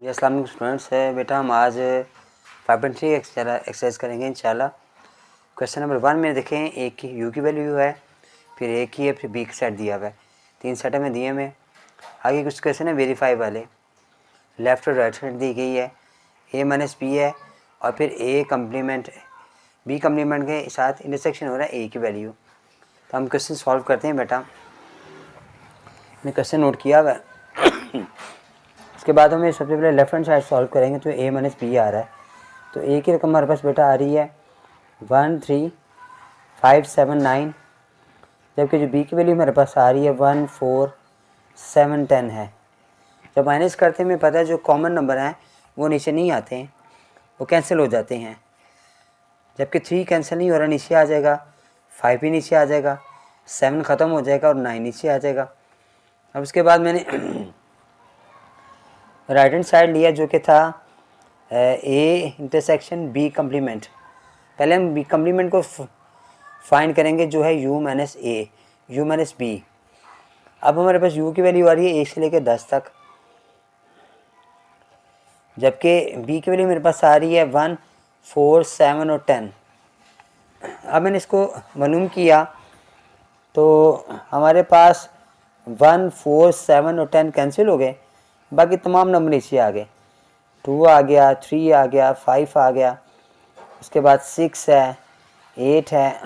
जी अस्सलाम वालेकुम स्टूडेंट्स। है बेटा हम आज 5.3 एक्सरसाइज करेंगे इंशाल्लाह। क्वेश्चन नंबर 1 में देखें ए की यू की वैल्यू है, फिर ए की है, फिर बी का सेट दिया हुआ है। 3 सेट में दिए हुए। आगे कुछ क्वेश्चन है वेरीफाई वाले, लेफ़्ट और राइट साइड दी गई है, ए माइनस बी है और फिर ए कम्प्लीमेंट बी कम्प्लीमेंट के साथ इंटरसेक्शन हो रहा है ए की वैल्यू। तो हम क्वेश्चन सॉल्व करते हैं बेटा। मैंने क्वेश्चन नोट किया हुआ है। उसके बाद हमें सबसे पहले लेफ्ट हैंड साइड सॉल्व करेंगे तो ए माइनस बी आ रहा है। तो ए की रकम हमारे पास बेटा आ रही है 13579, जबकि जो बी की वैल्यू मेरे पास आ रही है 14710 है। जब माइनस करते हैं हमें पता है जो कॉमन नंबर हैं वो नीचे नहीं आते हैं, वो कैंसिल हो जाते हैं। जबकि 3 कैंसिल नहीं हो रहा, नीचे आ जाएगा, 5 भी नीचे आ जाएगा, 7 ख़त्म हो जाएगा और 9 नीचे आ जाएगा। अब उसके बाद मैंने राइट हैंड साइड लिया जो कि था ए इंटरसेक्शन बी कम्प्लीमेंट। पहले हम बी कम्प्लीमेंट को फाइंड करेंगे जो है U minus A, U minus B. अब हमारे पास यू की वैल्यू आ रही है 1 से लेकर 10 तक, जबकि बी की वैल्यू मेरे पास आ रही है 1, 4, 7 और 10। अब मैंने इसको मालूम किया तो हमारे पास 1, 4, 7 और 10 कैंसिल हो गए, बाकी तमाम नंबर नीचे आ गए। 2 आ गया, 3 आ गया, 5 आ गया, उसके बाद 6 है, 8 है,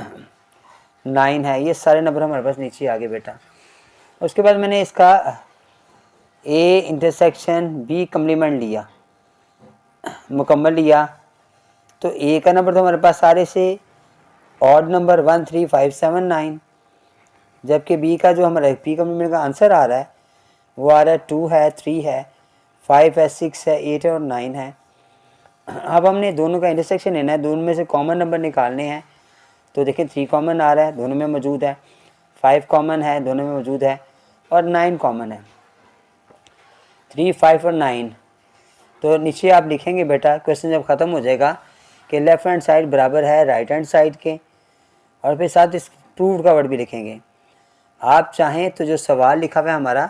9 है, ये सारे नंबर हमारे पास नीचे आ गए बेटा। उसके बाद मैंने इसका ए इंटरसेक्शन बी कम्प्लीमेंट लिया, मुकम्मल लिया। तो ए का नंबर तो हमारे पास सारे से ऑड नंबर 1, 3, 5, 7, 9, जबकि बी का जो हमारा बी कम्प्लीमेंट का आंसर आ रहा है वो आ रहा है 2 है, 3 है, 5 है, 6 है, 8 है और 9 है। अब हमने दोनों का इंटरसेक्शन लेना है, दोनों में से कॉमन नंबर निकालने हैं। तो देखिए 3 कॉमन आ रहा है, दोनों में मौजूद है, 5 कॉमन है, दोनों में मौजूद है, और 9 कॉमन है। 3, 5 और 9। तो नीचे आप लिखेंगे बेटा, क्वेश्चन जब ख़त्म हो जाएगा, कि लेफ़्ट हैंड साइड बराबर है राइट हैंड साइड के, और फिर साथ इस प्रूव्ड का वर्ड भी लिखेंगे। आप चाहें तो जो सवाल लिखा हुआ है हमारा,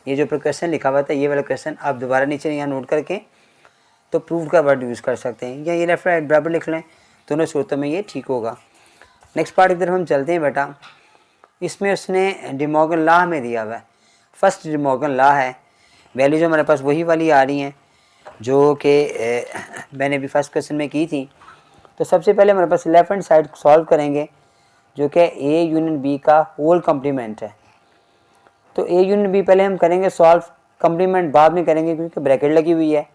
ये जो क्वेश्चन लिखा हुआ था ये वाला क्वेश्चन, आप दोबारा नीचे यहाँ नोट करके तो प्रूव का वर्ड यूज़ कर सकते हैं, या ये लेफ्ट राइट बराबर लिख लें, दोनों सूरतों में ये ठीक होगा। नेक्स्ट पार्ट की तरफ हम चलते हैं बेटा। इसमें उसने डे मॉर्गन लॉ में दिया हुआ है, फर्स्ट डे मॉर्गन लॉ है। वैल्यू जो हमारे पास वही वाली आ रही हैं जो कि मैंने भी फर्स्ट क्वेश्चन में की थी। तो सबसे पहले हमारे पास लेफ्ट हैंड साइड सॉल्व करेंगे जो कि ए यूनियन बी का होल कम्प्लीमेंट है। तो ए यूनियन बी पहले हम करेंगे सॉल्व, कम्प्लीमेंट बाद में करेंगे क्योंकि ब्रैकेट लगी हुई है।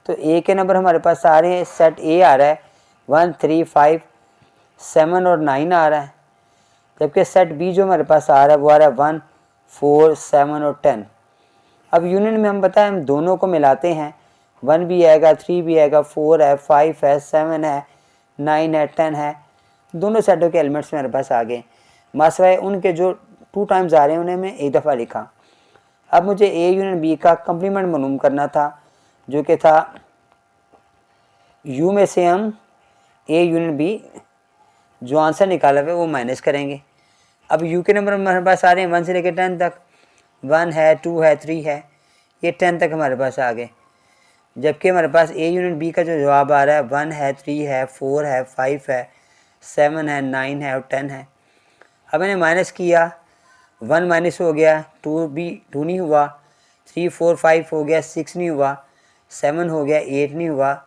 तो ए के नंबर हमारे पास आ रहे हैं, सेट ए आ रहा है 1, 3, 5, 7 और 9 आ रहा है, जबकि सेट बी जो हमारे पास आ रहा है वो आ रहा है 1, 4, 7 और 10। अब यूनियन में हम बताएं हम दोनों को मिलाते हैं, 1 भी आएगा, 3 भी आएगा, 4 है, 5 है, 7 है, 9 है, 10 है, दोनों सेटों के एलिमेंट्स मेरे पास आ गए। मसवाए उनके जो 2 टाइम्स आ रहे हैं उन्हें मैं एक दफ़ा लिखा। अब मुझे ए यूनियन बी का कम्प्लीमेंट मालूम करना था जो कि था यू में से हम ए यूनियन बी जो आंसर निकाला हुआ है वो माइनस करेंगे। अब यू के नंबर हमारे पास आ रहे हैं 1 से लेकर 10 तक, 1 है, 2 है, 3 है, ये 10 तक हमारे पास आ गए। जबकि हमारे पास ए यूनियन बी का जो जवाब आ रहा है 1 है, 3 है, 4 है, 5 है, 7 है, 9 है और 10 है। अब मैंने माइनस किया, 1 माइनस हो गया, 2 नहीं हुआ, 3, 4, 5 हो गया, 6 नहीं हुआ, 7 हो गया, 8 नहीं हुआ,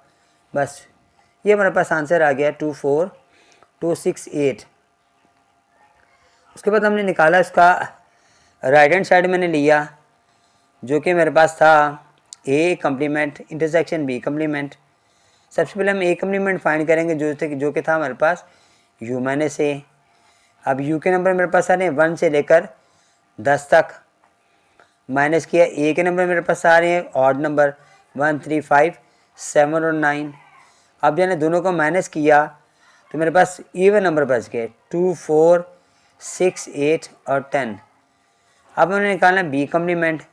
बस ये हमारे पास आंसर आ गया 2, 4, 2, 6, 8। उसके बाद हमने निकाला इसका राइट हैंड साइड मैंने लिया जो कि मेरे पास था A complement intersection B complement. सबसे पहले हम ए कम्प्लीमेंट फाइंड करेंगे जो कि था हमारे पास यू माइनस ए। अब यू के नंबर मेरे पास आ रहे हैं 1 से लेकर 10 तक, माइनस किया, ए के नंबर मेरे पास आ रहे हैं ऑड नंबर 1, 3, 5, 7 और 9। अब मैंने दोनों को माइनस किया तो मेरे पास इवन नंबर बच गए 2, 4, 6, 8 और 10। अब मैंने निकालना बी कम्प्लीमेंट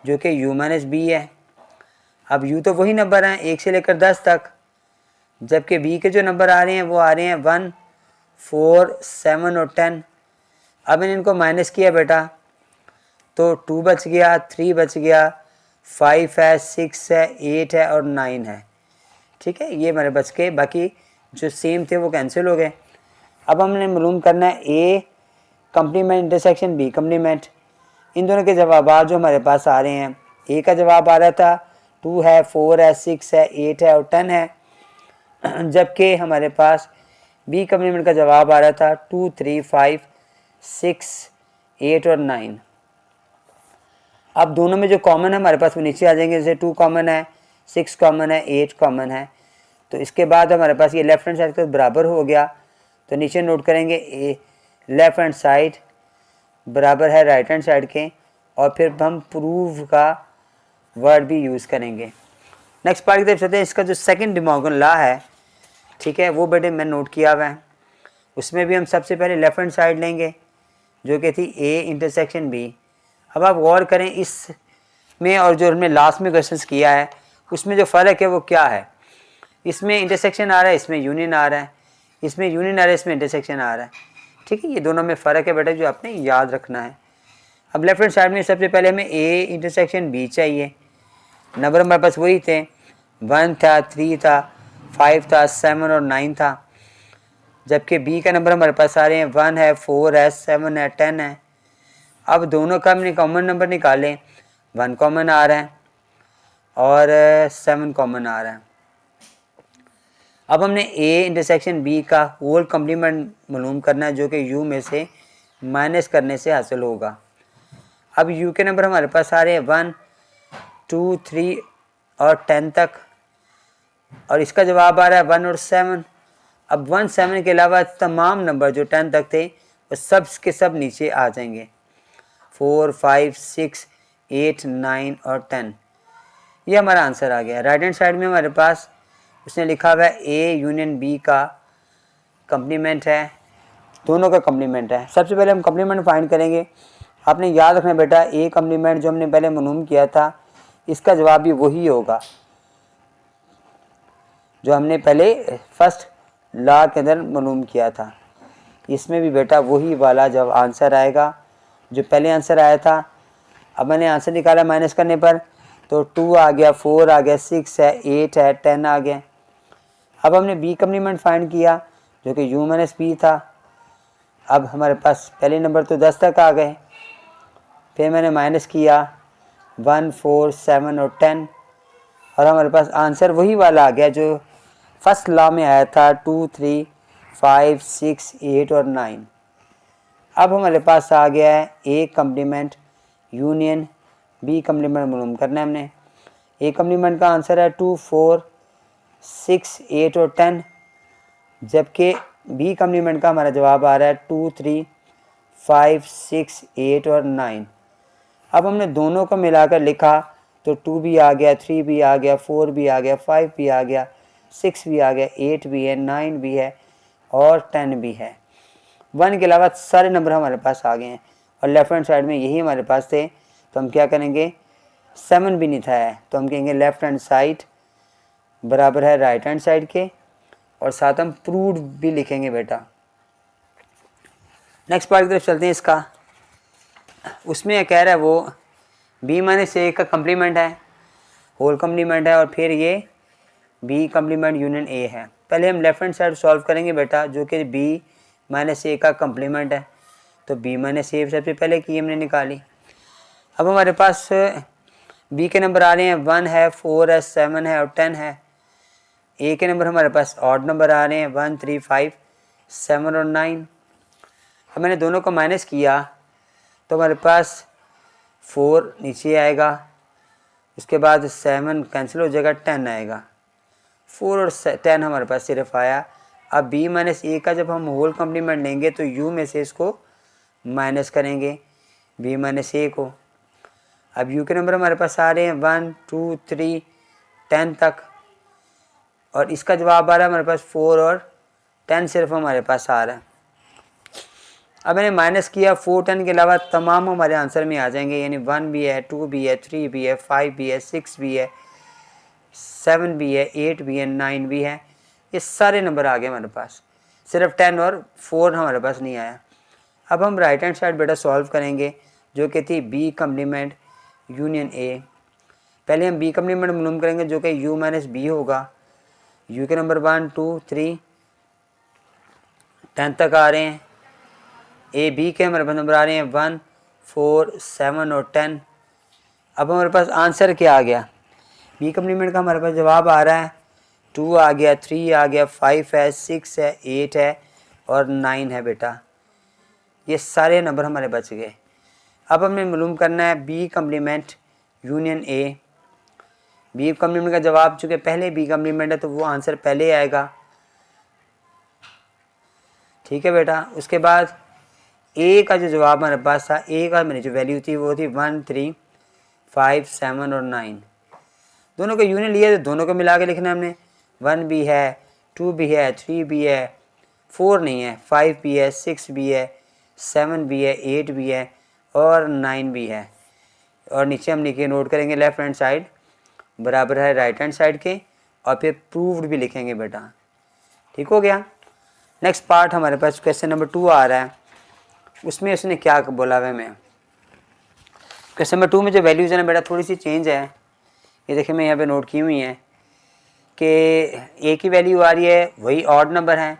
जो कि यू माइनस बी है। अब यू तो वही नंबर हैं 1 से लेकर 10 तक, जबकि बी के जो नंबर आ रहे हैं वो आ रहे हैं 1, 4, 7 और 10। अब मैंने इनको माइनस किया बेटा तो 2 बच गया, 3 बच गया, 5 है, 6 है, 8 है और 9 है। ठीक है, ये हमारे बच के, बाकी जो सेम थे वो कैंसिल हो गए। अब हमने मालूम करना है A complement intersection B complement. इन दोनों के जवाब जो हमारे पास आ रहे हैं, ए का जवाब आ रहा था 2 है, 4 है, 6 है, 8 है और 10 है, जबकि हमारे पास बी कम्प्लीमेंट का जवाब आ रहा था 2, 3, 5, 6, 8 और 9। अब दोनों में जो कॉमन है हमारे पास वो नीचे आ जाएंगे, जैसे 2 कॉमन है, 6 कॉमन है, 8 कॉमन है। तो इसके बाद हमारे पास ये लेफ्ट हैंड साइड का बराबर हो गया, तो नीचे नोट करेंगे ए लेफ्ट हैंड साइड बराबर है राइट हैंड साइड के, और फिर हम प्रूव का वर्ड भी यूज़ करेंगे। नेक्स्ट पार्ट की तरफ चलते हैं। इसका जो सेकंड डे मॉर्गन लॉ है, ठीक है, वो बेटे मैं नोट किया हुआ है। उसमें भी हम सबसे पहले लेफ्ट हैंड साइड लेंगे जो कि थी ए इंटरसेक्शन बी। अब आप गौर करें इसमें और जो हमने लास्ट में क्वेश्चंस किया है उसमें जो फ़र्क है वो क्या है। इसमें इंटरसेक्शन आ रहा है, इसमें यूनियन आ रहा है, इसमें यूनियन आ रहा है, इसमें इंटरसेक्शन आ रहा है। ठीक है, ये दोनों में फ़र्क है बेटा जो आपने याद रखना है। अब लेफ्ट हैंड साइड में सबसे पहले हमें ए इंटरसेक्शन बी चाहिए। नंबर हमारे पास वही थे, 1 था, 3 था, 5 था, 7 और 9 था, जबकि बी का नंबर हमारे पास आ रहे हैं 1 है, 4 है, 7 है, 10 है। अब दोनों का हमने कॉमन नंबर निकालें, 1 कॉमन आ रहा है और 7 कॉमन आ रहा है। अब हमने ए इंटरसेक्शन बी का होल कम्प्लीमेंट मालूम करना है जो कि यू में से माइनस करने से हासिल होगा। अब यू के नंबर हमारे पास आ रहे हैं 1, 2, 3 और 10 तक, और इसका जवाब आ रहा है 1 और 7। अब 1, 7 के अलावा तमाम नंबर जो 10 तक थे वो सब के सब नीचे आ जाएंगे, 4, 5, 6, 8, 9 और 10। ये हमारा आंसर आ गया। राइट हैंड साइड में हमारे पास उसने लिखा हुआ है ए यूनियन बी का कम्प्लीमेंट है, दोनों का कम्प्लीमेंट है। सबसे पहले हम कम्प्लीमेंट फाइंड करेंगे। आपने याद रखना बेटा ए कम्प्लीमेंट जो हमने पहले मालूम किया था इसका जवाब भी वही होगा जो हमने पहले फर्स्ट लॉ के अंदर मालूम किया था। इसमें भी बेटा वही वाला जब आंसर आएगा जो पहले आंसर आया था। अब मैंने आंसर निकाला माइनस करने पर, तो 2 आ गया, 4 आ गया, 6 है, 8 है, 10 आ गया। अब हमने बी कम्प्लीमेंट फाइंड किया जो कि यू माइनस बी था। अब हमारे पास पहले नंबर तो 10 तक आ गए, फिर मैंने माइनस किया 1, 4, 7 और 10, और हमारे पास आंसर वही वाला आ गया जो फर्स्ट लॉ में आया था 2, 3, 5, 6, 8 और 9। अब हमारे पास आ गया है A complement union B complement मालूम करना है हमने। ए कम्प्लीमेंट का आंसर है 2, 4, 6, 8 और 10, जबकि बी कम्प्लीमेंट का हमारा जवाब आ रहा है 2, 3, 5, 6, 8 और 9। अब हमने दोनों को मिलाकर लिखा तो 2 भी आ गया, 3 भी आ गया, 4 भी आ गया, 5 भी आ गया, 6 भी आ गया, 8 भी है, 9 भी है और 10 भी है। 1 के अलावा सारे नंबर हमारे पास आ गए हैं, और लेफ्ट हैंड साइड में यही हमारे पास थे, तो हम क्या करेंगे, 7 भी नहीं था है तो हम कहेंगे लेफ्ट हैंड साइड बराबर है राइट हैंड साइड के, और साथ हम प्रूव्ड भी लिखेंगे बेटा। नेक्स्ट पार्ट की तरफ चलते हैं। इसका उसमें कह रहा है वो बी माइनस ए का कम्प्लीमेंट है, होल कम्प्लीमेंट है, और फिर ये बी कम्प्लीमेंट यूनियन ए है। पहले हम लेफ्ट हैंड साइड सॉल्व करेंगे बेटा जो कि बी माइनस ए का कम्प्लीमेंट है, तो बी माइनस ए सबसे पहले की हमने निकाली। अब हमारे पास बी के नंबर आ रहे हैं 1 है, 4 है, 7 है और 10 है। ए के नंबर हमारे पास ऑड नंबर आ रहे हैं 1, 3, 5, 7 और 9। अब मैंने दोनों को माइनस किया तो हमारे पास 4 नीचे आएगा, उसके बाद 7 कैंसिल हो जाएगा, 10 आएगा। 4 और 10 हमारे पास सिर्फ आया। अब बी माइनस ए का जब हम होल कम्प्लीमेंट लेंगे तो यू में से इसको माइनस करेंगे बी माइनस ए को। अब यू के नंबर हमारे पास आ रहे हैं 1, 2, 3, 10 तक, और इसका जवाब आ रहा है हमारे पास 4 और 10 सिर्फ हमारे पास आ रहा है। अब मैंने माइनस किया, 4, 10 के अलावा तमाम हमारे आंसर में आ जाएंगे, यानी 1 भी है, 2 भी है, 3 भी है, 5 भी है, 6 भी है, 7 भी है, 8 भी है, 9 भी है। ये सारे नंबर आ गए हमारे पास, सिर्फ 10 और 4 हमारे पास नहीं आया। अब हम राइट हैंड साइड बेटा सॉल्व करेंगे जो कि थी बी कम्प्लीमेंट यूनियन ए। पहले हम बी कम्प्लीमेंट मालूम करेंगे जो कि u माइनस बी होगा। u के नंबर 1 2 3 10 तक आ रहे हैं। ए बी के हमारे पास नंबर आ रहे हैं 1 4 7 और 10। अब हमारे पास आंसर क्या आ गया, बी कम्प्लीमेंट का हमारे पास जवाब आ रहा है 2 आ गया, 3 आ गया, 5 है, 6 है, 8 है और 9 है बेटा। ये सारे नंबर हमारे बच गए। अब हमें मालूम करना है B complement union A. B complement का जवाब चूँकि पहले बी कम्प्लीमेंट है तो वो आंसर पहले आएगा, ठीक है बेटा। उसके बाद ए का जो जवाब हमारे पास था, ए का मेरी जो वैल्यू थी वो थी 1 3 5 7 और 9। दोनों का यूनियन लिया तो दोनों को मिला के लिखना है हमने। 1 भी है, 2 भी है, 3 भी है, 4 नहीं है, 5 भी है, 6 भी है, 7 भी है, 8 भी है और 9 भी है। और नीचे हम लिखे नोट करेंगे लेफ्ट हैंड साइड बराबर है राइट हैंड साइड के, और फिर प्रूव्ड भी लिखेंगे बेटा, ठीक हो गया। नेक्स्ट पार्ट हमारे पास क्वेश्चन नंबर 2 आ रहा है। उसमें उसने क्या बोला हुआ मैं, क्वेश्चन नंबर 2 में जो वैल्यूज़ है ना बेटा थोड़ी सी चेंज है। ये देखिए मैं यहाँ पे नोट की हुई है कि ए की वैल्यू आ रही है वही ऑड नंबर है,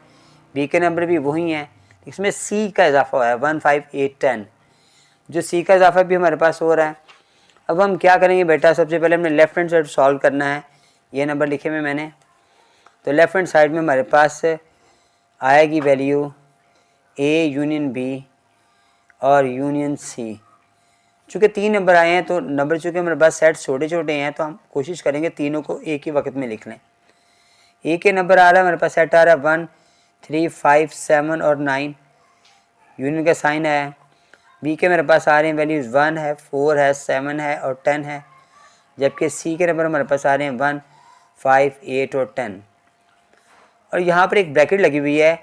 बी के नंबर भी वही हैं, इसमें सी का इजाफा हुआ है 1 5 8 10। जो सी का इजाफा भी हमारे पास हो रहा है। अब हम क्या करेंगे बेटा, सबसे पहले हमने लेफ्ट हैंड साइड सॉल्व करना है। ये नंबर लिखे हुए मैंने, तो लेफ्ट हैंड साइड में हमारे पास आएगी वैल्यू ए यूनियन बी और यूनियन सी। चूँकि 3 नंबर आए हैं तो नंबर चूँकि हमारे पास सेट छोटे छोटे हैं तो हम कोशिश करेंगे तीनों को एक ही वक्त में लिख लें। ए के नंबर आ रहा है हमारे पास सेट आ रहा है 1 3 5 7 और 9, यूनियन का साइन है। बी के मेरे पास आ रहे हैं वैल्यूज़ 1 है, 4 है, 7 है और 10 है, जबकि सी के नंबर हमारे पास आ रहे हैं 1 5 8 और 10। और यहाँ पर एक ब्रैकेट लगी हुई है,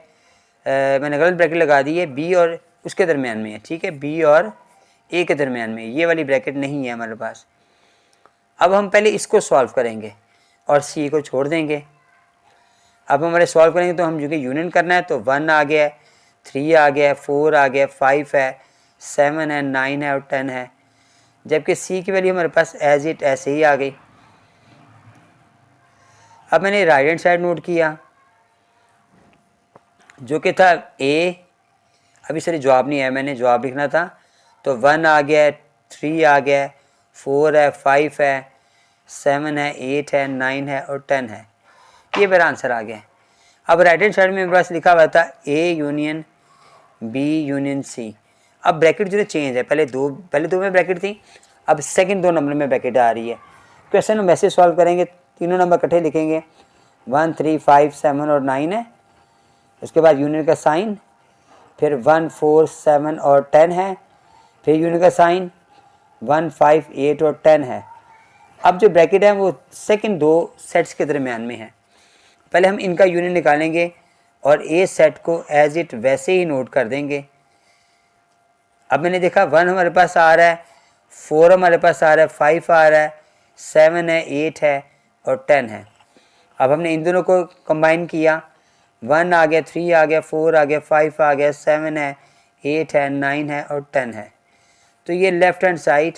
मैंने गलत ब्रैकेट लगा दी है, बी और उसके दरमियान में है, ठीक है, बी और ए के दरमियान में, ये वाली ब्रैकेट नहीं है हमारे पास। अब हम पहले इसको सॉल्व करेंगे और सी को छोड़ देंगे। अब हमारे सॉल्व करेंगे तो हम जो कि यूनियन करना है तो 1 आ गया है, 3 आ गया है, 4 आ गया है, 5 है, 7 है, 9 है और 10 है, जबकि सी की वैल्यू हमारे पास एज इट ऐसे ही आ गई। अब मैंने राइट हैंड साइड नोट किया जो कि था ए, अभी सर जवाब नहीं आया, मैंने जवाब लिखना था, तो 1 आ गया है, 3 आ गया है, 4 है, 5 है, 7 है, 8 है, 9 है और 10 है, ये मेरा आंसर आ गया। अब राइट हैंड साइड में मेरे पास लिखा हुआ था A union B union C. अब ब्रैकेट जो है चेंज है, पहले दो में ब्रैकेट थी, अब सेकंड 2 नंबर में ब्रैकेट आ रही है। क्वेश्चन हम वैसे सॉल्व करेंगे, तीनों नंबर इकट्ठे लिखेंगे, 1 3 5 7 और 9 है, उसके बाद यूनियन का साइन, फिर 1 4 7 और 10 है, फिर यूनियन का साइन 1 5 8 और 10 है। अब जो ब्रैकेट है वो सेकंड 2 सेट्स के दरमियान में है। पहले हम इनका यूनियन निकालेंगे और ए सेट को एज इट वैसे ही नोट कर देंगे। अब मैंने देखा 1 हमारे पास आ रहा है, 4 हमारे पास आ रहा है, 5 आ रहा है, 7 है, 8 है और 10 है। अब हमने इन दोनों को कंबाइन किया, 1 आ गया, 3 आ गया, 4 आ गया, 5 आ गया, 7 है, 8 है, 9 है और 10 है। तो ये left hand side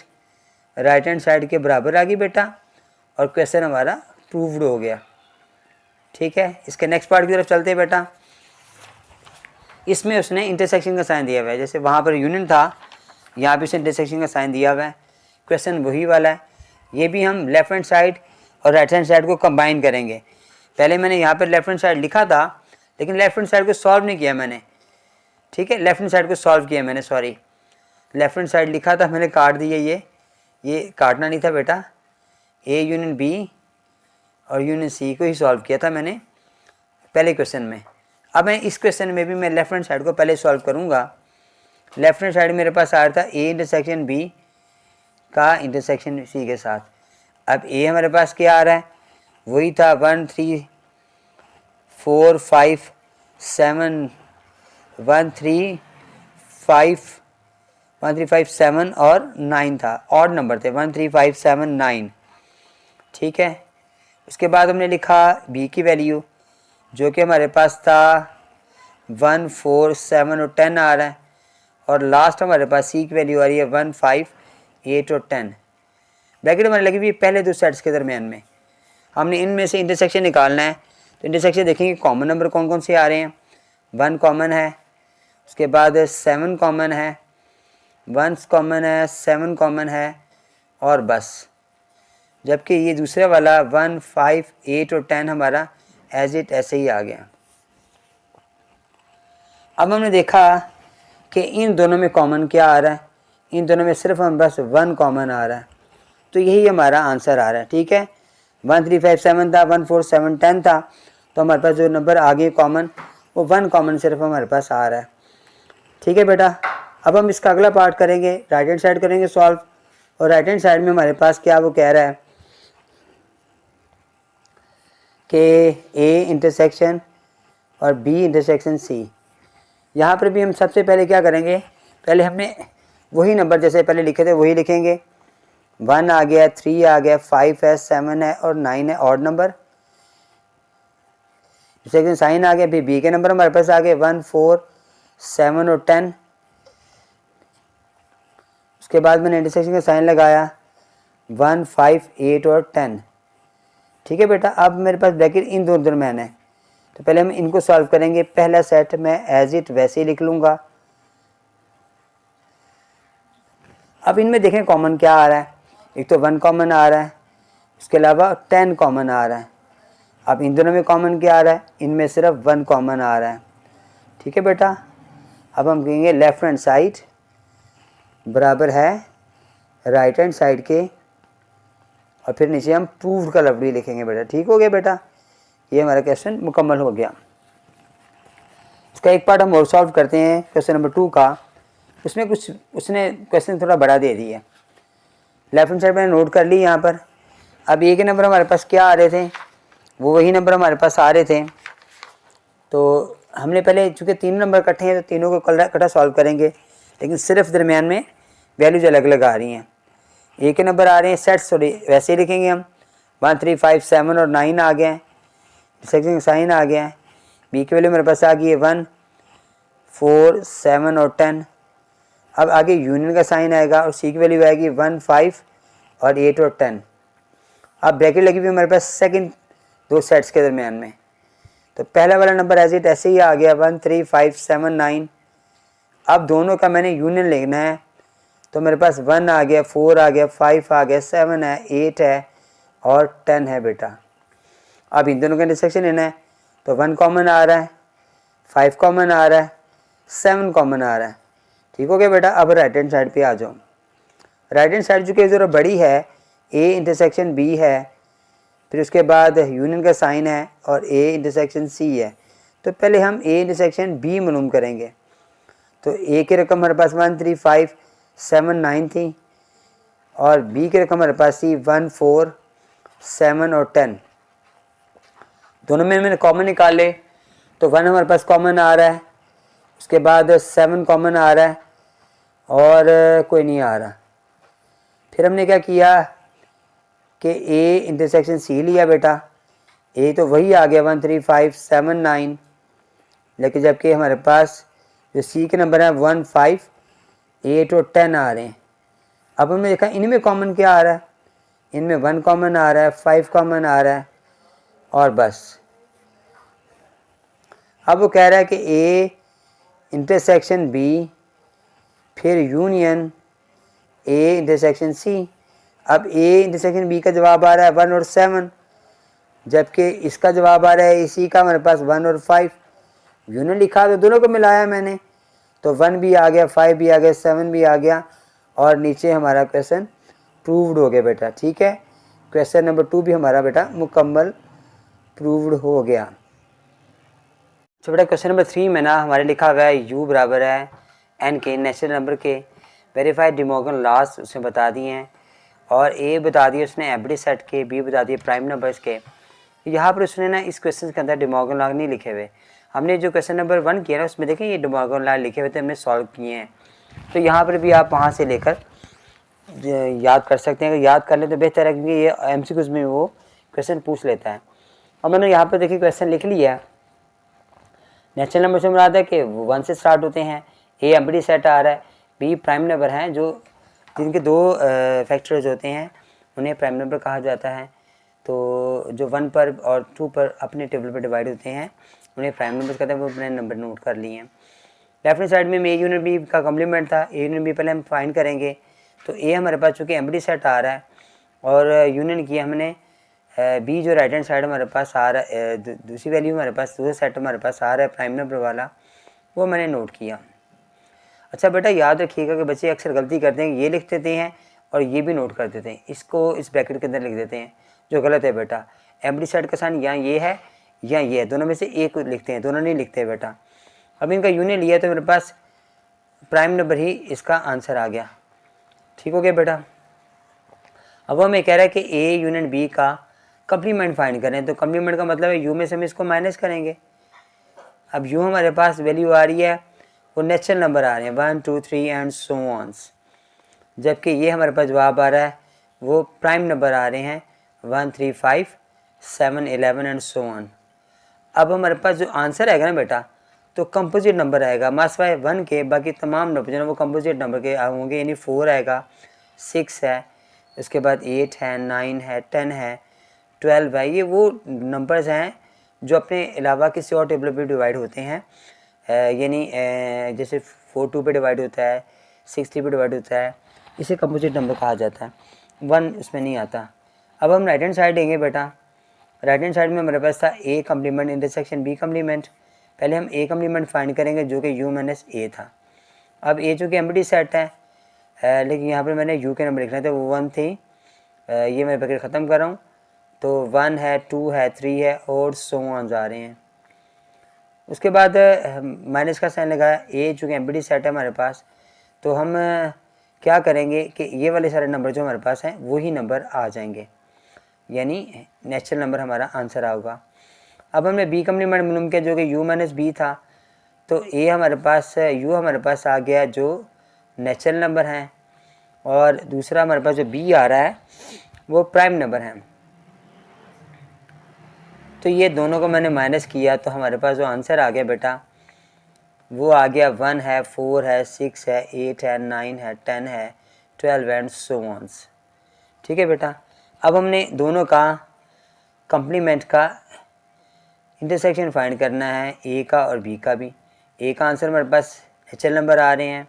right hand side के बराबर आ गई बेटा, और क्वेश्चन हमारा प्रूव्ड हो गया। ठीक है, इसके नेक्स्ट पार्ट की तरफ चलते हैं बेटा। इसमें उसने इंटरसेक्शन का साइन दिया हुआ है, जैसे वहाँ पर यूनियन था, यहाँ पे उसने इंटरसेक्शन का साइन दिया हुआ है। क्वेश्चन वही वाला है, ये भी हम लेफ्ट हैंड साइड और राइट हैंड साइड को कंबाइन करेंगे। पहले मैंने यहाँ पर लेफ्ट हैंड साइड लिखा था, लेकिन लेफ्ट हैंड साइड को सॉल्व नहीं किया मैंने, ठीक है, लेफ्ट हैंड साइड को सॉल्व किया मैंने, सॉरी, लेफ्ट हैंड साइड लिखा था मैंने, काट दिया, ये काटना नहीं था बेटा। ए यूनियन बी और यूनियन सी को ही सॉल्व किया था मैंने पहले क्वेश्चन में। अब मैं इस क्वेश्चन में भी मैं लेफ्ट हैंड साइड को पहले सॉल्व करूँगा। लेफ्ट हैंड साइड मेरे पास आ रहा था ए इंटरसेक्शन बी का इंटरसेक्शन सी के साथ। अब ए हमारे पास क्या आ रहा है, वही था 1 3 4 5 7 1 3 5 7 और 9 था, ऑड नंबर थे 1 3 5 7 9, ठीक है। उसके बाद हमने लिखा बी की वैल्यू जो कि हमारे पास था 1 4 7 और 10 आ रहा है, और लास्ट हमारे पास सी की वैल्यू आ रही है 1 5 8 और 10। ब्रैकेट हमारी लगी हुई पहले दो सेट्स के दरमियान में, हमने इनमें से इंटरसेक्शन निकालना है। तो इंटरसेक्शन देखेंगे कॉमन नंबर कौन कौन से आ रहे हैं। 1 कॉमन है, उसके बाद 7 कॉमन है, 1 कॉमन है, 7 कॉमन है और बस। जबकि ये दूसरे वाला 1, 5, 8 और 10 हमारा एज इट ऐसे ही आ गया। अब हमने देखा कि इन दोनों में कॉमन क्या आ रहा है, इन दोनों में सिर्फ हम बस 1 कॉमन आ रहा है, तो यही हमारा आंसर आ रहा है। ठीक है, 1, 3, 5, 7 था, 1, 4, 7, 10 था, तो हमारे पास जो नंबर आगे कॉमन वो 1 कॉमन सिर्फ हमारे पास आ रहा है। ठीक है बेटा, अब हम इसका अगला पार्ट करेंगे, राइट हैंड साइड करेंगे सॉल्व। और राइट हैंड साइड में हमारे पास क्या वो कह रहा है कि ए इंटरसेक्शन और बी इंटरसेक्शन सी। यहाँ पर भी हम सबसे पहले क्या करेंगे, पहले हमने वही नंबर जैसे पहले लिखे थे वही लिखेंगे। 1 आ गया, 3 आ गया, 5 है, 7 है और 9 है ऑड नंबर। इंटरसेक्शन साइन आ गया, फिर बी के नंबर हमारे पास आ गए 1, 4, 7 और 10। उसके बाद मैंने इंटरसेक्शन का साइन लगाया 1, 5, 8 और 10। ठीक है बेटा, अब मेरे पास ब्रैकेट इन दोनों दरम्यान है, तो पहले हम इनको सॉल्व करेंगे। पहला सेट मैं एज इट वैसे ही लिख लूँगा। अब इनमें देखें कॉमन क्या आ रहा है, एक तो 1 कॉमन आ रहा है, उसके अलावा 10 कॉमन आ रहा है। अब इन दोनों में कॉमन क्या आ रहा है, इनमें सिर्फ 1 कॉमन आ रहा है। ठीक है बेटा, अब हम कहेंगे लेफ्ट हैंड साइड बराबर है राइट हैंड साइड के, और फिर नीचे हम प्रूव्ड का लफ्ज़ लिखेंगे बेटा। ठीक हो गया बेटा, ये हमारा क्वेश्चन मुकम्मल हो गया। इसका एक पार्ट हम और सॉल्व करते हैं, क्वेश्चन नंबर 2 का। उसमें कुछ उसने क्वेश्चन थोड़ा बड़ा दे दिया, लेफ्ट हैंड साइड मैंने नोट कर ली यहाँ पर। अब ए के नंबर हमारे पास क्या आ रहे थे, वो वही नंबर हमारे पास आ रहे थे। तो हमने पहले चूँकि 3 नंबर इकट्ठे हैं तो तीनों को इकट्ठा सॉल्व करेंगे, लेकिन सिर्फ दरमियान में वैल्यूज अलग अलग आ रही हैं। ए के नंबर आ रहे हैं सेट्स, थोड़ी वैसे ही लिखेंगे हम। 1, 3, 5, 7 और 9 आ गए हैं, इंटरसेक्शन साइन आ गया है। बी की वैल्यू मेरे पास आ गई है 1, 4, 7 और 10। अब आगे यूनियन का साइन आएगा और सी की वैल्यू आएगी 1, 5 और 8 और 10। अब ब्रैकेट लगी हुई हमारे पास सेकंड दो सेट्स के दरमियान में, तो पहला वाला नंबर एज इट ऐसे ही आ गया 1, 3, 5, 7, 9। अब दोनों का मैंने यूनियन लिखना है, तो मेरे पास 1 आ गया, 4 आ गया, 5 आ गया, 7 है, 8 है और 10 है बेटा। अब इन दोनों का इंटरसेक्शन लेना है, तो 1 कॉमन आ रहा है, 5 कॉमन आ रहा है, 7 कॉमन आ रहा है। ठीक हो गया बेटा, अब राइट हैंड साइड पे आ जाओ। राइट हैंड साइड जो कि ज़रा बड़ी है, ए इंटरसेक्शन बी है, फिर उसके बाद यूनियन का साइन है और ए इंटरसेक्शन सी है, तो पहले हम ए इंटरसेक्शन बी मालूम करेंगे। तो ए की रकम हमारे पास 1, 3, 5, 7, 9 थी, और बी की रकम हमारे पास थी 1, 4, 7 और 10। दोनों में मैंने कॉमन निकाले, तो 1 हमारे पास कॉमन आ रहा है, उसके बाद 7 कॉमन आ रहा है और कोई नहीं आ रहा। फिर हमने क्या किया कि ए इंटरसेक्शन सी लिया बेटा। ए तो वही आ गया 1, 3, 5, 7, 9, लेकिन जबकि हमारे पास जो सी के नंबर हैं 1, 5, 8 और 10 आ रहे हैं। अब हमने देखा इनमें कॉमन क्या आ रहा है, इनमें 1 कॉमन आ रहा है, 5 कॉमन आ रहा है और बस। अब वो कह रहा है कि ए इंटरसेक्शन बी फिर यूनियन ए इंटरसेक्शन सी। अब ए इंटरसेक्शन बी का जवाब आ रहा है 1 और 7, जबकि इसका जवाब आ रहा है इसी का हमारे पास 1 और 5। यूनियन लिखा तो दोनों को मिलाया मैंने, तो 1 भी आ गया, 5 भी आ गया, 7 भी आ गया और नीचे हमारा क्वेश्चन प्रूव्ड हो गया बेटा। ठीक है, क्वेश्चन नंबर 2 भी हमारा बेटा मुकम्मल प्रूव्ड हो गया। तो बेटा क्वेश्चन नंबर 3 में ना हमारे लिखा हुआ है u बराबर है n के नेचुरल नंबर के वेरीफाइड डी मॉर्गन लॉस उसने बता दिए हैं, और a बता दिए उसने एवरेज सेट के, b बता दिए प्राइम नंबर्स के। यहाँ पर उसने ना इस क्वेश्चन के अंदर डी मॉर्गन लॉ नहीं लिखे हुए। हमने जो क्वेश्चन नंबर 1 किया ना उसमें देखें ये डी मॉर्गन लॉ लिखे हुए थे, हमने सॉल्व किए हैं। तो यहाँ पर भी आप वहाँ से लेकर याद कर सकते हैं, अगर याद कर लें तो बेहतर है, क्योंकि ये MCQs में वो क्वेश्चन पूछ लेता है। और मैंने यहाँ पर देखिए क्वेश्चन लिख लिया। नेचुरल नंबर से मुराद है कि 1 से स्टार्ट होते हैं, ए एम्प्टी सेट आ रहा है, बी प्राइम नंबर हैं जो जिनके 2 फैक्टर्स होते हैं उन्हें प्राइम नंबर कहा जाता है। तो जो 1 पर और 2 पर अपने टेबल पर डिवाइड होते हैं उन्हें प्राइम नंबर कहते हैं। वो अपने नंबर नोट कर लिए हैं। लेफ्ट हैंड साइड में ए यूनिट बी का कम्प्लीमेंट था। ए यूनिट बी पहले हम फाइंड करेंगे। तो ए हमारे पास चूँकि एम्प्टी सेट आ रहा है और यूनियन किया हमने बी जो राइट हैंड साइड हमारे पास आ रहा है, दूसरी वैल्यू हमारे पास दूसरा सेट हमारे पास आ रहा है प्राइम नंबर वाला, वो मैंने नोट किया। अच्छा बेटा याद रखिएगा कि बच्चे अक्सर गलती करते हैं, ये लिख देते हैं और ये भी नोट कर देते हैं, इसको इस ब्रैकेट के अंदर लिख देते हैं, जो गलत है बेटा। एम्प्टी सेट का साइन या ये है या ये है, दोनों में से एक लिखते हैं, दोनों नहीं लिखते बेटा। अब इनका यूनियन लिया तो मेरे पास प्राइम नंबर ही इसका आंसर आ गया। ठीक हो गया बेटा। अब हमें कह रहा है कि ए यूनियन बी का कम्प्लीमेंट फाइंड करें। तो कम्प्लीमेंट का मतलब है यू में से हम इसको माइनस करेंगे। अब यू हमारे पास वैल्यू आ रही है, वो नेचुरल नंबर आ रहे हैं 1 2 3 एंड सो ऑन्स, जबकि ये हमारे पास जवाब आ रहा है वो प्राइम नंबर आ रहे हैं 1 3 5 7 11 एंड सो ऑन। अब हमारे पास जो आंसर आएगा ना बेटा, तो कंपोजिट नंबर आएगा मास्वाय 1 के, बाकी तमाम नंबर जो है वो कंपोजिट नंबर के होंगे, यानी 4 आएगा, 6 है, उसके बाद 8 है, 9 है, 10 है, 12 है। ये वो नंबर्स हैं जो अपने अलावा किसी और टेबल पे डिवाइड होते हैं, यानी जैसे 4 2 पे डिवाइड होता है, 6 3 पे डिवाइड होता है, इसे कंपोजिट नंबर कहा जाता है। 1 इसमें नहीं आता। अब हम राइट हैंड साइड देंगे बेटा। राइट हैंड साइड में हमारे पास था A complement intersection B complement. पहले हम ए कम्प्लीमेंट फाइंड करेंगे जो कि यू माइनस ए था। अब ए जो कि एम्प्टी सेट है, लेकिन यहाँ पर मैंने यू के नंबर लिखने थे, वो 1 थी। ये मैं पैकेट ख़त्म कर रहा हूँ। तो 1 है, 2 है, 3 है और सो ऑन आ रहे हैं। उसके बाद माइनस का साइन लगाया। ए चूँकि एम्प्टी सेट है हमारे पास, तो हम क्या करेंगे कि ये वाले सारे नंबर जो हमारे पास हैं वही नंबर आ जाएंगे, यानी नेचुरल नंबर हमारा आंसर आएगा। अब हमने बी कम्प्लीमेंट मालूम किया जो कि यू माइनस बी था। तो ए हमारे पास यू हमारे पास आ गया जो नेचुरल नंबर हैं, और दूसरा हमारे पास जो बी आ रहा है वो प्राइम नंबर है। तो ये दोनों को मैंने माइनस किया तो हमारे पास जो आंसर आ गया बेटा वो आ गया 1 है, 4 है, 6 है, 8 है, 9 है, 10 है, 12 एंड सो ऑन्स। ठीक है बेटा। अब हमने दोनों का कम्प्लीमेंट का इंटरसेक्शन फाइंड करना है, ए का और बी का भी। ए का आंसर हमारे पास नेचुरल नंबर आ रहे हैं,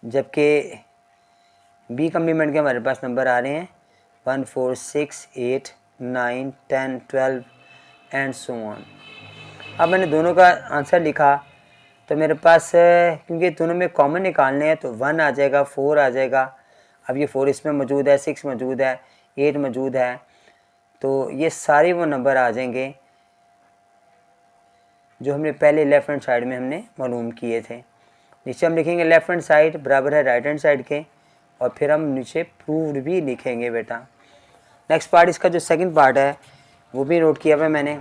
जबकि बी कम्प्लीमेंट के हमारे पास नंबर आ रहे हैं 1 4 6 8 9 10 12 एंड सो ऑन। अब मैंने दोनों का आंसर लिखा तो मेरे पास क्योंकि दोनों में कॉमन निकालने हैं तो 1 आ जाएगा, 4 आ जाएगा। अब ये 4 इसमें मौजूद है, 6 मौजूद है, 8 मौजूद है, तो ये सारे वो नंबर आ जाएंगे जो हमने पहले लेफ़्ट हैंड साइड में हमने मालूम किए थे। नीचे हम लिखेंगे लेफ़्ट हैंड साइड बराबर है राइट हैंड साइड के, और फिर हम नीचे प्रूव्ड भी लिखेंगे बेटा। नेक्स्ट पार्ट इसका जो सेकंड पार्ट है वो भी नोट किया हुआ है मैंने।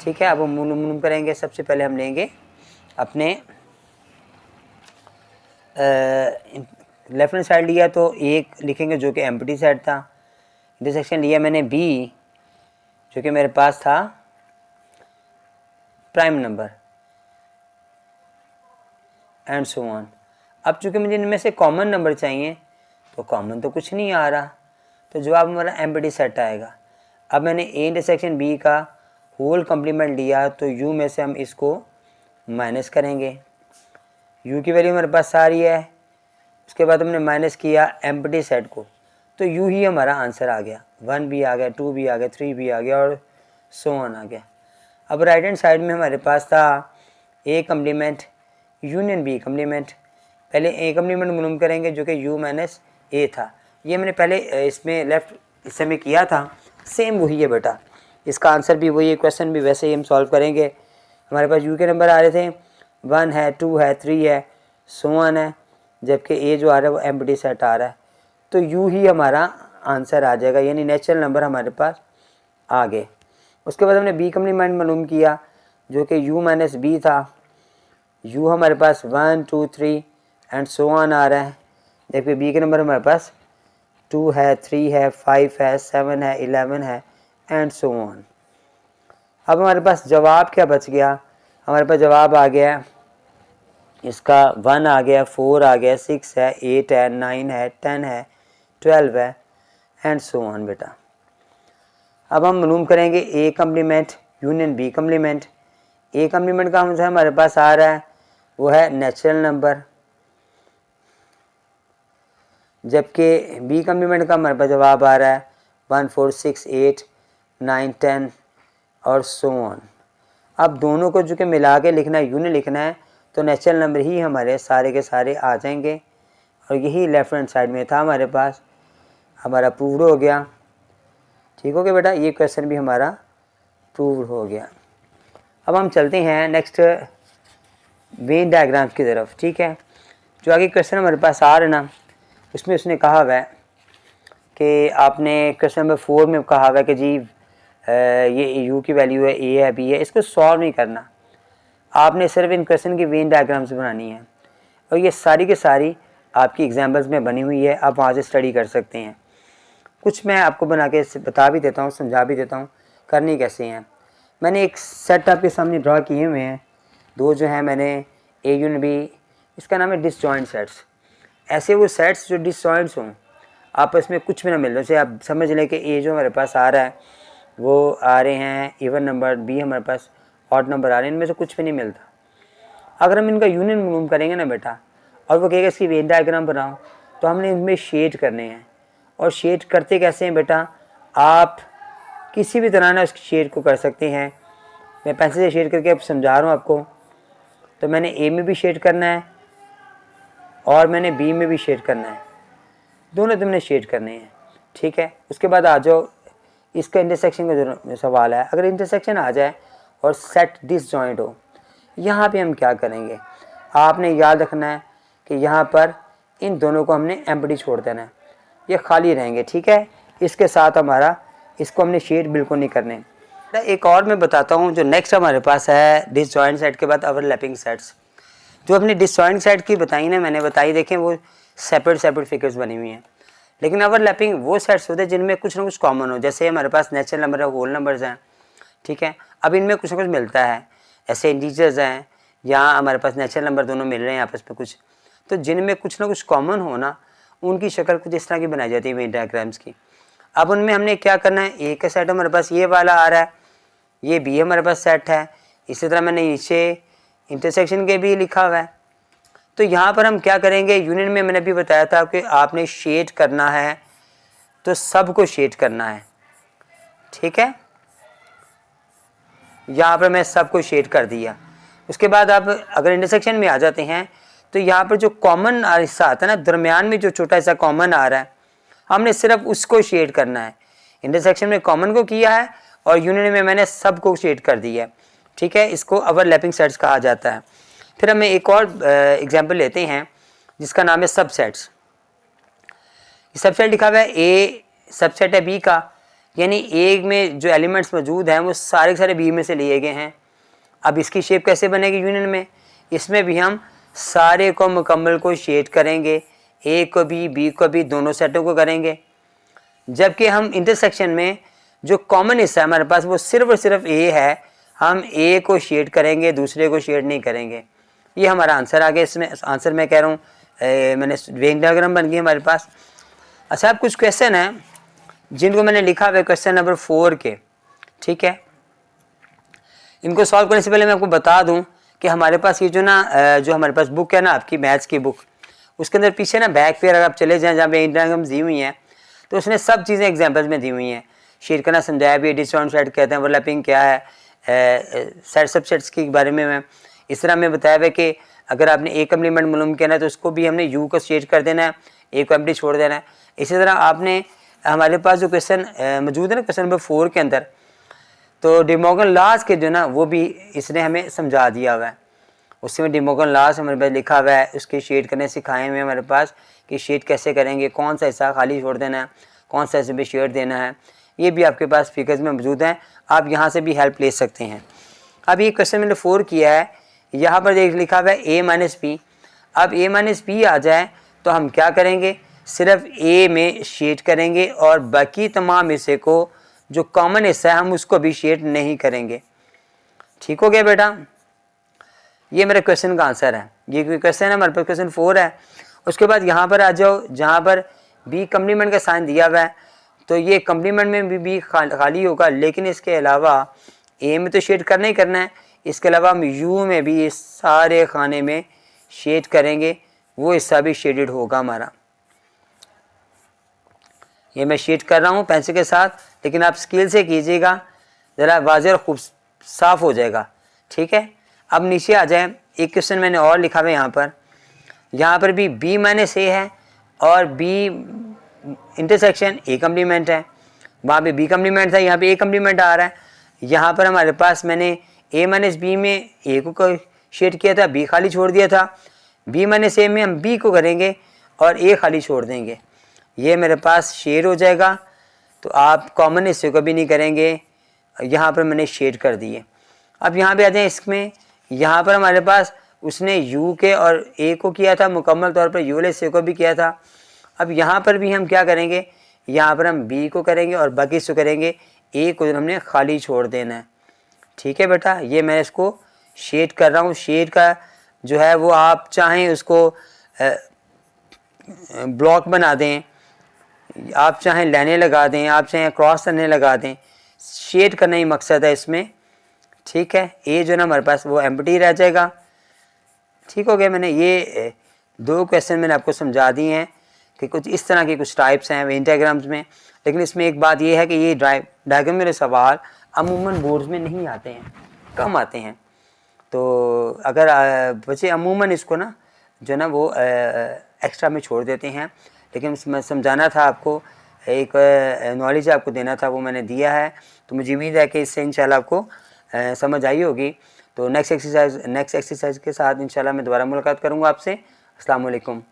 ठीक है। अब हम मालूम करेंगे। सबसे पहले हम लेंगे अपने लेफ्ट हैंड साइड लिया तो एक लिखेंगे जो कि एम्प्टी साइड था। इंटरसेक्शन लिया मैंने बी जो कि मेरे पास था prime number and so on. अब चूँकि मुझे इनमें से कॉमन नंबर चाहिए तो कॉमन तो कुछ नहीं आ रहा, तो जवाब हमारा एम्प्टी सेट आएगा। अब मैंने ए इंटरसेक्शन बी का होल कम्प्लीमेंट लिया तो यू में से हम इसको माइनस करेंगे। यू की वैल्यू हमारे पास आ रही है, उसके बाद हमने माइनस किया एम्प्टी सेट को, तो यू ही हमारा आंसर आ गया। 1 भी आ गया, 2 भी आ गया, 3 भी आ गया और सो ऑन आ गया। अब राइट हैंड साइड में हमारे पास था A complement union B complement. पहले ए कम्प्लीमेंट मालूम करेंगे जो कि यू माइनस ए था। ये मैंने पहले इसमें लेफ्ट हिस्से में किया था, सेम वही है बेटा। इसका आंसर भी वही है, क्वेश्चन भी वैसे ही हम सॉल्व करेंगे। हमारे पास यू के नंबर आ रहे थे 1 है, 2 है, 3 है, सो ऑन है, जबकि ए जो आ रहा है वो एम्प्टी सेट आ रहा है, तो यू ही हमारा आंसर आ जाएगा, यानी नेचुरल नंबर हमारे पास आ गए। उसके बाद हमने बी कम्प्लीमेंट मालूम किया जो कि यू माइनस बी था। यू हमारे पास 1 2 3 एंड सो ऑन आ रहा है, जबकि बी के नंबर हमारे पास 2 है, 3 है, 5 है, 7 है, 11 है एंड सो ऑन। अब हमारे पास जवाब क्या बच गया? हमारे पास जवाब आ गया इसका 1 आ गया, 4 आ गया, 6 है, 8 है, 9 है, 10 है, 12 है, एंड सो ऑन बेटा। अब हम मालूम करेंगे A complement union B complement. A complement का आंसर हमारे पास आ रहा है वो है नेचुरल नंबर, जबकि बी कम्प्लीमेंट का हमारे पास जवाब आ रहा है 1 4 6 8 9 10 और सो ऑन। अब दोनों को जो कि मिला के लिखना है, यूनियन लिखना है, तो नेचुरल नंबर ही हमारे सारे के सारे आ जाएंगे। और यही लेफ्ट हैंड साइड में था हमारे पास, हमारा प्रूव्ड हो गया। ठीक हो गया बेटा, ये क्वेश्चन भी हमारा प्रूव्ड हो गया। अब हम चलते हैं नेक्स्ट वेन डायग्राम्स की तरफ। ठीक है, जो आगे क्वेश्चन हमारे पास आ रहा है ना, उसमें उसने कहा हुआ है कि आपने क्वेश्चन नंबर 4 में कहा हुआ है कि जी ये u की वैल्यू है, a है, b है, इसको सॉल्व नहीं करना, आपने सिर्फ इन क्वेश्चन की वेन डायग्राम्स बनानी है। और ये सारी के सारी आपकी एग्जाम्पल्स में बनी हुई है, आप वहाँ से स्टडी कर सकते हैं। कुछ मैं आपको बना के बता भी देता हूँ, समझा भी देता हूँ करनी कैसे हैं। मैंने एक सेट आपके सामने ड्रा किए हुए हैं, दो जो हैं मैंने ए यूनियन बी, इसका नाम है डिसजॉइंट सेट्स। ऐसे वो सेट्स जो डिसजॉइंट्स हों, आपस में कुछ भी ना मिल रहे, जैसे आप समझ लें कि ए जो हमारे पास आ रहा है वो आ रहे हैं इवन नंबर, बी हमारे पास ऑड नंबर आ रहे हैं, इनमें से कुछ भी नहीं मिलता। अगर हम इनका यूनियन मालूम करेंगे ना बेटा, और वो कहेगा इसकी वेन डायग्राम बनाओ, तो हमने इनमें शेड करने हैं। और शेड करते कैसे हैं बेटा, आप किसी भी तरह ना उस शेड को कर सकते हैं। मैं पेंसिल से शेड करके अब समझा रहा हूँ आपको। तो मैंने ए में भी शेड करना है और मैंने बी में भी शेड करना है, दोनों तुमने शेड करने हैं। ठीक है, उसके बाद आ जाओ इसका इंटरसेक्शन का जो सवाल है। अगर इंटरसेक्शन आ जाए और सेट डिसजॉइंट हो, यहाँ पे हम क्या करेंगे, आपने याद रखना है कि यहाँ पर इन दोनों को हमने एम्प्टी छोड़ देना है, ये खाली रहेंगे। ठीक है, इसके साथ हमारा इसको हमने शेड बिल्कुल नहीं करने। एक और मैं बताता हूँ जो नेक्स्ट हमारे पास है डिसजॉइंट सेट के बाद ओवरलैपिंग सेट्स। जो अपनी डिसजॉइंट सेट की बताई ना मैंने बताई, देखें वो सेपरेट फिगर्स बनी हुई हैं, लेकिन ओवरलैपिंग वो सेट्स होते हैं जिनमें कुछ ना कुछ कॉमन हो। जैसे हमारे पास नेचुरल नंबर है, होल नंबर्स हैं। ठीक है, अब इनमें कुछ ना कुछ मिलता है, ऐसे इंटीजर्स हैं, यहाँ हमारे पास नेचुरल नंबर दोनों मिल रहे हैं आपस में कुछ, तो जिनमें कुछ ना कुछ कॉमन हो ना, उनकी शक्ल कुछ इस तरह की बनाई जाती है वेन डायग्राम्स की। अब उनमें हमने क्या करना है, ए का सेट हमारे पास ये वाला आ रहा है, ये बी हमारे पास सेट है, इसी तरह मैंने नीचे इंटरसेक्शन के भी लिखा हुआ है। तो यहाँ पर हम क्या करेंगे, यूनियन में मैंने भी बताया था कि आपने शेड करना है, तो सबको शेड करना है। ठीक है, यहाँ पर मैं सबको शेड कर दिया। उसके बाद आप अगर इंटरसेक्शन में आ जाते हैं, तो यहाँ पर जो कॉमन हिस्सा आता है ना, दरमियान में जो छोटा हिस्सा कॉमन आ रहा है, हमने सिर्फ उसको शेड करना है। इंटरसेक्शन में कॉमन को किया है और यूनियन में मैंने सबको शेड कर दिया है। ठीक है, इसको ओवरलैपिंग सेट्स कहा जाता है। फिर हमें एक और एग्जाम्पल लेते हैं जिसका नाम है सबसेट्स। सबसेट लिखा हुआ है, ए सबसेट है बी का, यानी ए में जो एलिमेंट्स मौजूद हैं वो सारे के सारे बी में से लिए गए हैं। अब इसकी शेप कैसे बनेगी यूनियन में, इसमें भी हम सारे को मुकम्मल को शेड करेंगे, ए को भी बी को भी, दोनों सेटों को करेंगे। जबकि हम इंटरसेक्शन में जो कॉमन हिस्सा है हमारे पास वो सिर्फ और सिर्फ ए है, हम ए को शेड करेंगे, दूसरे को शेड नहीं करेंगे। ये हमारा आंसर आ गया। इसमें आंसर मैं कह रहा हूँ मैंने वेन डायग्राम बन गई हमारे पास। अच्छा, अब कुछ क्वेश्चन हैं जिनको मैंने लिखा हुआ है क्वेश्चन नंबर 4 के। ठीक है, इनको सॉल्व करने से पहले मैं आपको बता दूं कि हमारे पास ये जो ना जो हमारे पास बुक है ना आपकी मैथ्स की बुक, उसके अंदर पीछे ना बैक पे अगर आप चले जाएँ जहाँ पे डायग्राम्स दी हुई हैं, तो उसने सब चीज़ें एग्जाम्पल्स में दी हुई हैं। शेड करना समझाया भी, डिसजॉइंट सेट कहते हैं, ओवरलैपिंग क्या है, सेट सबसेट्स के बारे में मैं इस तरह में बताया हुआ है कि अगर आपने ए कम्प्लीमेंट मालूम किया है तो उसको भी हमने यू को शेड कर देना है, ए को एम्प्टी छोड़ देना है। इसी तरह आपने हमारे पास जो क्वेश्चन मौजूद है ना क्वेश्चन नंबर 4 के अंदर, तो डे मॉर्गन लॉज के जो ना वो भी इसने हमें समझा दिया हुआ है। उसमें डे मॉर्गन लॉज हमारे पास लिखा हुआ है, उसके शेड करने सिखाए हुए हमारे पास कि शेड कैसे करेंगे, कौन सा हिस्सा खाली छोड़ देना है, कौन सा हिस्से पे शेड देना है, ये भी आपके पास फिगर्स में मौजूद हैं। आप यहाँ से भी हेल्प ले सकते हैं। अब ये क्वेश्चन मैंने 4 किया है, यहाँ पर देख लिखा हुआ है ए माइनस बी। अब ए माइनस बी आ जाए तो हम क्या करेंगे, सिर्फ ए में शेड करेंगे और बाकी तमाम हिस्से को जो कॉमन हिस्सा है हम उसको भी शेड नहीं करेंगे। ठीक हो गया बेटा, ये मेरे क्वेश्चन का आंसर है। ये क्वेश्चन है हमारे पास क्वेश्चन 4 है। उसके बाद यहाँ पर आ जाओ जहाँ पर बी कम्प्लीमेंट का साइन दिया हुआ है तो ये कम्प्लीमेंट में भी बी खाली होगा, लेकिन इसके अलावा ए में तो शेड करना ही करना है, इसके अलावा हम यू में भी इस सारे खाने में शेड करेंगे, वो हिस्सा भी शेडेड होगा हमारा। ये मैं शेड कर रहा हूँ पेंसिल के साथ, लेकिन आप स्केल से कीजिएगा, ज़रा वाज़ेह और खूब साफ़ हो जाएगा। ठीक है, अब नीचे आ जाए, एक क्वेश्चन मैंने और लिखा हुआ है यहाँ पर भी बी माइनस ए है और बी इंटरसेक्शन ए कम्प्लीमेंट है। वहाँ पे बी कम्प्लीमेंट था, यहाँ पे ए कम्प्लीमेंट आ रहा है। यहाँ पर हमारे पास मैंने ए माइनस बी में ए को शेड किया था, बी खाली छोड़ दिया था। बी माइनस ए में हम बी को करेंगे और ए खाली छोड़ देंगे, ये मेरे पास शेड हो जाएगा। तो आप कॉमन हिस्से को भी नहीं करेंगे, यहाँ पर मैंने शेड कर दिए। अब यहाँ पे आ जाए, इसमें यहाँ पर हमारे पास उसने यू के और ए को किया था, मुकम्मल तौर पर यू वाले हिस्से को भी किया था। अब यहाँ पर भी हम क्या करेंगे, यहाँ पर हम बी को करेंगे और बाकी हिस्से करेंगे, ए को हमने खाली छोड़ देना है। ठीक है बेटा, ये मैं इसको शेड कर रहा हूँ। शेड का जो है वो आप चाहें उसको ब्लॉक बना दें, आप चाहें लाइनें लगा दें, आप चाहें क्रॉस लाइनें लगा दें, शेड करना ही मकसद है इसमें। ठीक है, ए जो ना हमारे पास वो एम्प्टी रह जाएगा। ठीक हो गया, मैंने ये 2 क्वेश्चन मैंने आपको समझा दिए हैं कि कुछ इस तरह के कुछ टाइप्स हैं वेन डायग्राम्स में। लेकिन इसमें एक बात ये है कि ये डायग्राम मेरे सवाल अमूमन बोर्ड्स में नहीं आते हैं, कम आते हैं। तो अगर बच्चे अमूमन इसको ना जो ना वो एक्स्ट्रा में छोड़ देते हैं, लेकिन मैं समझाना था आपको, एक नॉलेज आपको देना था, वो मैंने दिया है। तो मुझे उम्मीद है कि इससे इंशाल्लाह आपको समझ आई होगी। तो नेक्स्ट एक्सरसाइज के साथ इंशाल्लाह मैं दोबारा मुलाकात करूँगा आपसे। अस्सलाम वालेकुम।